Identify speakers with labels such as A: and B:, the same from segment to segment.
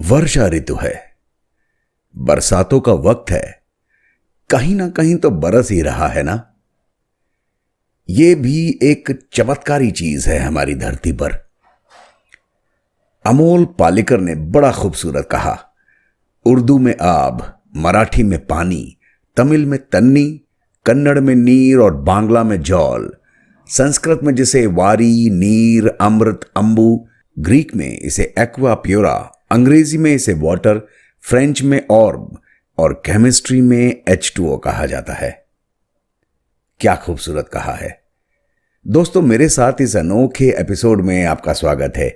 A: वर्षा ऋतु है, बरसातों का वक्त है, कहीं ना कहीं तो बरस ही रहा है ना। ये भी एक चमत्कारी चीज है हमारी धरती पर। अमोल पालेकर ने बड़ा खूबसूरत कहा, उर्दू में आब, मराठी में पानी, तमिल में तन्नी, कन्नड़ में नीर और बांग्ला में जौल, संस्कृत में जिसे वारी, नीर, अमृत, अंबु, ग्रीक में इसे एक्वा प्योरा, अंग्रेजी में इसे वाटर, फ्रेंच में ऑर्ब और केमिस्ट्री में H2O कहा जाता है। क्या खूबसूरत कहा है। दोस्तों, मेरे साथ इस अनोखे एपिसोड में आपका स्वागत है।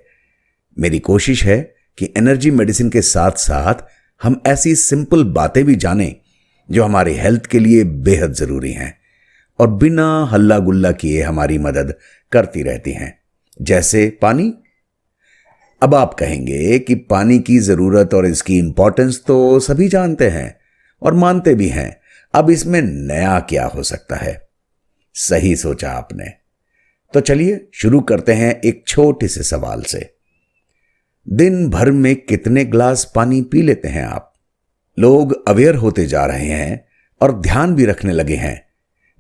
A: मेरी कोशिश है कि एनर्जी मेडिसिन के साथ साथ हम ऐसी सिंपल बातें भी जानें जो हमारी हेल्थ के लिए बेहद जरूरी हैं और बिना हल्ला गुल्ला किए हमारी मदद करती रहती हैं, जैसे पानी। अब आप कहेंगे कि पानी की जरूरत और इसकी इंपॉर्टेंस तो सभी जानते हैं और मानते भी हैं, अब इसमें नया क्या हो सकता है। सही सोचा आपने। तो चलिए शुरू करते हैं एक छोटे से सवाल से। दिन भर में कितने ग्लास पानी पी लेते हैं आप? लोग अवेयर होते जा रहे हैं और ध्यान भी रखने लगे हैं,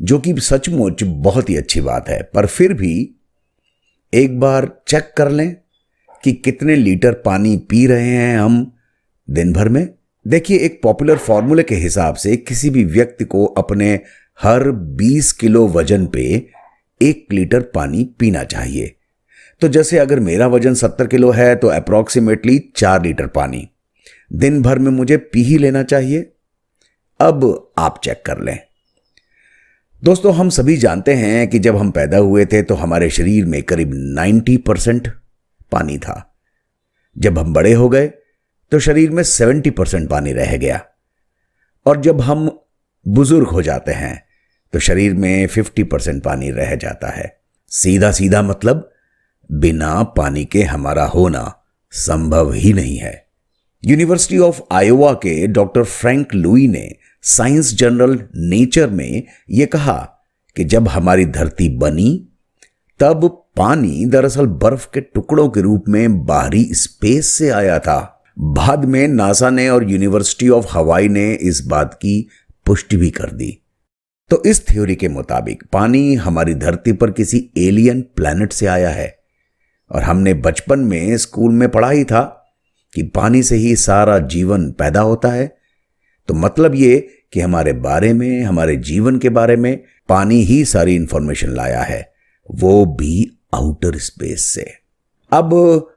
A: जो कि सचमुच बहुत ही अच्छी बात है। पर फिर भी एक बार चेक कर लें कि कितने लीटर पानी पी रहे हैं हम दिन भर में। देखिए, एक पॉपुलर फॉर्मूले के हिसाब से किसी भी व्यक्ति को अपने हर 20 किलो वजन पे 1 लीटर पानी पीना चाहिए। तो जैसे अगर मेरा वजन 70 किलो है तो अप्रॉक्सीमेटली 4 लीटर पानी दिन भर में मुझे पी ही लेना चाहिए। अब आप चेक कर लें। दोस्तों, हम सभी जानते हैं कि जब हम पैदा हुए थे तो हमारे शरीर में करीब 90% पानी था। जब हम बड़े हो गए तो शरीर में 70% पानी रह गया, और जब हम बुजुर्ग हो जाते हैं तो शरीर में 50% पानी रह जाता है। सीधा सीधा मतलब बिना पानी के हमारा होना संभव ही नहीं है। यूनिवर्सिटी ऑफ आयोवा के डॉक्टर फ्रैंक लुई ने साइंस जर्नल नेचर में यह कहा कि जब हमारी धरती बनी तब पानी दरअसल बर्फ के टुकड़ों के रूप में बाहरी स्पेस से आया था। बाद में नासा ने और यूनिवर्सिटी ऑफ हवाई ने इस बात की पुष्टि भी कर दी। तो इस थ्योरी के मुताबिक पानी हमारी धरती पर किसी एलियन प्लैनेट से आया है, और हमने बचपन में स्कूल में पढ़ा ही था कि पानी से ही सारा जीवन पैदा होता है। तो मतलब ये कि हमारे बारे में, हमारे जीवन के बारे में पानी ही सारी इंफॉर्मेशन लाया है, वो भी आउटर स्पेस से। अब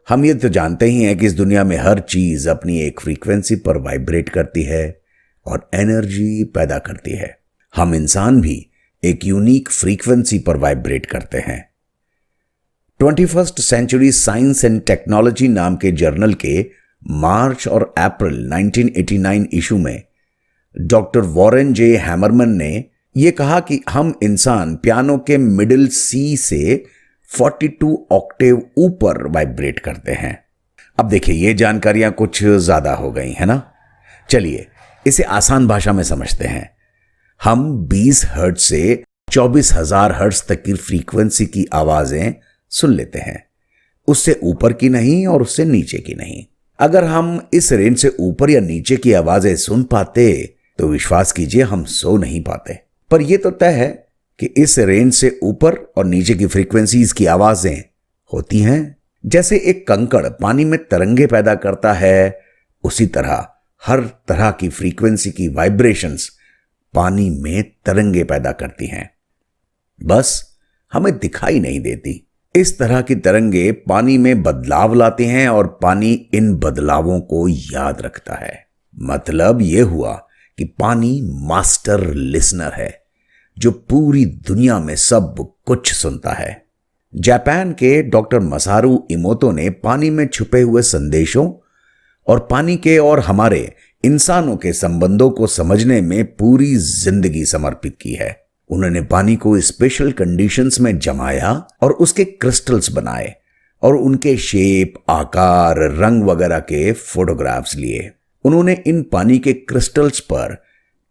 A: हम ये तो जानते ही हैं कि इस दुनिया में हर चीज अपनी एक फ्रीक्वेंसी पर वाइब्रेट करती है और एनर्जी पैदा करती है। हम इंसान भी एक यूनिक फ्रीक्वेंसी पर वाइब्रेट करते हैं। 21st century science and technology नाम के जर्नल के मार्च और अप्रैल 1989 इशू में डॉक्टर वॉरेन जे हैमरमन ने यह कहा कि हम इंसान पियानो के मिडिल सी से 42 ऑक्टेव ऊपर वाइब्रेट करते हैं। अब देखिए, ये जानकारियां कुछ ज्यादा हो गई है ना। चलिए इसे आसान भाषा में समझते हैं। हम 20 हर्ट्ज से 24,000 हर्ट्ज तक की फ्रीक्वेंसी की आवाजें सुन लेते हैं, उससे ऊपर की नहीं और उससे नीचे की नहीं। अगर हम इस रेंज से ऊपर या नीचे की आवाजें सुन पाते तो विश्वास कीजिए हम सो नहीं पाते। पर यह तो तय है कि इस रेंज से ऊपर और नीचे की फ्रीक्वेंसीज की आवाजें होती हैं। जैसे एक कंकड़ पानी में तरंगे पैदा करता है, उसी तरह हर तरह की फ्रीक्वेंसी की वाइब्रेशंस पानी में तरंगे पैदा करती हैं, बस हमें दिखाई नहीं देती। इस तरह की तरंगे पानी में बदलाव लाती हैं और पानी इन बदलावों को याद रखता है। मतलब यह हुआ कि पानी मास्टर लिसनर है जो पूरी दुनिया में सब कुछ सुनता है। जापान के डॉक्टर मसारू इमोतो ने पानी में छुपे हुए संदेशों और पानी के और हमारे इंसानों के संबंधों को समझने में पूरी जिंदगी समर्पित की है। उन्होंने पानी को स्पेशल कंडीशंस में जमाया और उसके क्रिस्टल्स बनाए और उनके शेप, आकार, रंग वगैरह के फोटोग्राफ्स लिए। उन्होंने इन पानी के क्रिस्टल्स पर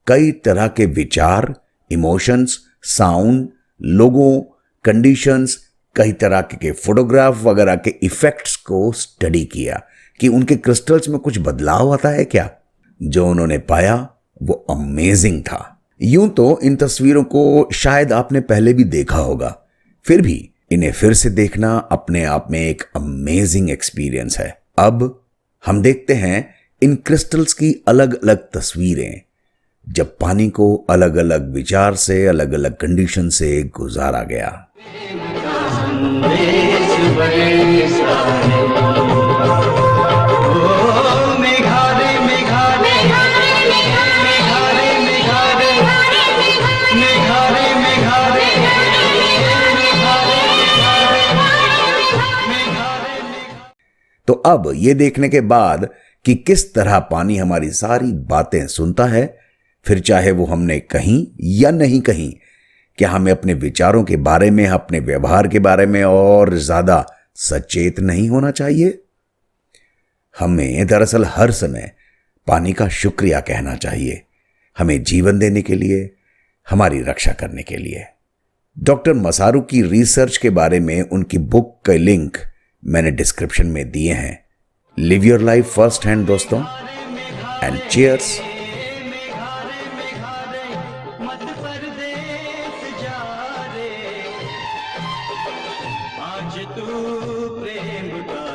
A: कई तरह के विचार, इमोशंस, साउंड, लोगों, कंडीशंस, कई तरह के फोटोग्राफ वगैरह के इफेक्ट्स को स्टडी किया कि उनके क्रिस्टल्स में कुछ बदलाव आता है क्या? जो उन्होंने पाया वो अमेजिंग था। यूं तो इन तस्वीरों को शायद आपने पहले भी देखा होगा, फिर भी इन्हें फिर से देखना अपने आप में एक अमेजिंग एक्सपीरियंस है। अब हम देखते हैं इन क्रिस्टल्स की अलग अलग तस्वीरें, जब पानी को अलग अलग विचार से, अलग अलग कंडीशन से गुजारा गया। तो अब ये देखने के बाद कि किस तरह पानी हमारी सारी बातें सुनता है, फिर चाहे वो हमने कहीं या नहीं कहीं, क्या हमें अपने विचारों के बारे में, अपने व्यवहार के बारे में और ज्यादा सचेत नहीं होना चाहिए? हमें दरअसल हर समय पानी का शुक्रिया कहना चाहिए, हमें जीवन देने के लिए, हमारी रक्षा करने के लिए। डॉक्टर मसारू की रिसर्च के बारे में उनकी बुक के लिंक मैंने डिस्क्रिप्शन में दिए हैं। Live your life first hand दोस्तों, एंड चीयर्स।
B: आज तू प्रेम का